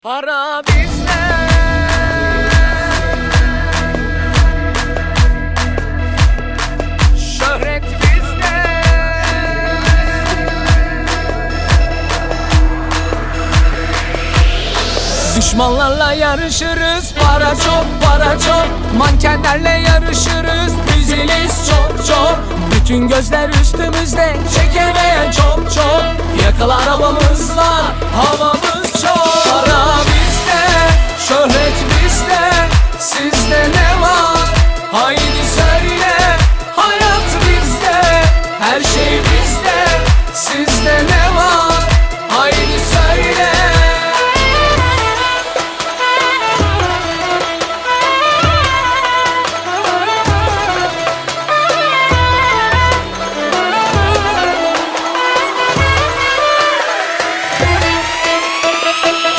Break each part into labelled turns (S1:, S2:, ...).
S1: Para bizde, şöhret bizde. Düşmanlarla yarışırız, para çok, para çok. Mankenlerle yarışırız, biziliz çok çok. Bütün gözler üstümüzde, çekemeyen çok çok. Yakalı arabamız var, havamız çok. Para bizde, şöhret bizde. Sizde ne var? Haydi söyle. Hayat bizde, her şey bizde. Sizde ne var? Haydi söyle.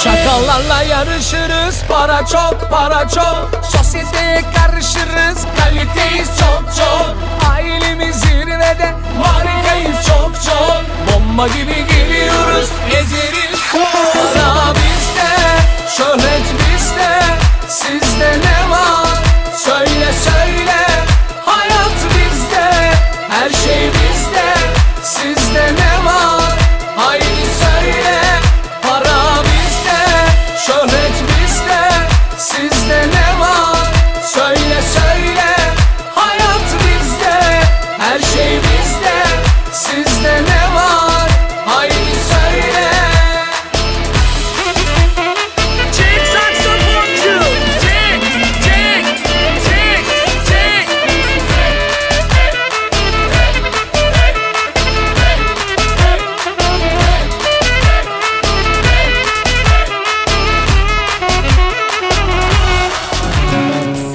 S1: Çakallarla yarışırız, para çok, para çok. Sosyeteye karışırız, kaliteyiz çok çok. Ailemiz zirvede, harikayız çok çok. Bomba gibi geliyoruz, ezeriz. Para bizde, şöhret bizde. Sizde ne var? Söyle söyle. Hayat bizde, her şey bizde. Sizde ne var? Haydi söyle. Para bizde, şöhret bizde. Sizde ne var? Söyle söyle. Hayat bizde, her şey bizde. Sizde ne var? Haydi söyle. Çek saksafoncu, çek, çek, çek, çek.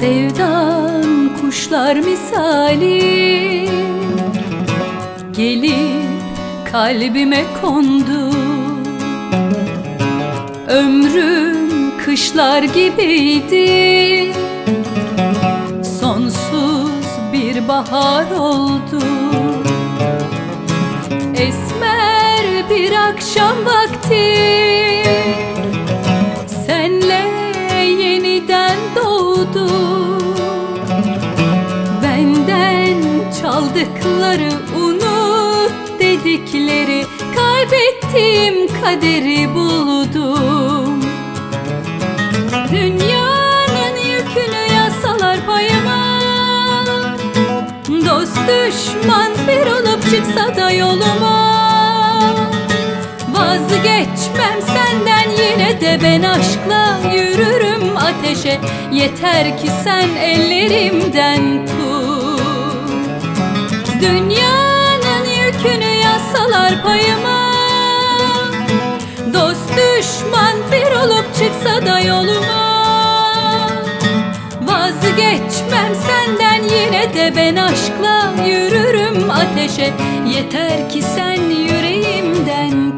S2: Sevdan kuşlar misali gelip kalbime kondu. Ömrüm kışlar gibiydi, sonsuz bir bahar oldu. Esmer bir akşam vakti senle yeniden doğdu. Benden çaldıkları, unut dedikleri, kaybettiğim kaderi buldum. Dünyanın yükünü yazsalar payıma, dost düşman bir olup çıksa da yoluma, vazgeçmem senden, yine de ben aşkla yürürüm ateşe. Yeter ki sen ellerimden tut. Dünyanın yükünü yazsalar payıma, dost düşman bir olup çıksa da yoluma, vazgeçmem senden, yine de ben aşkla yürürüm ateşe. Yeter ki sen yüreğimden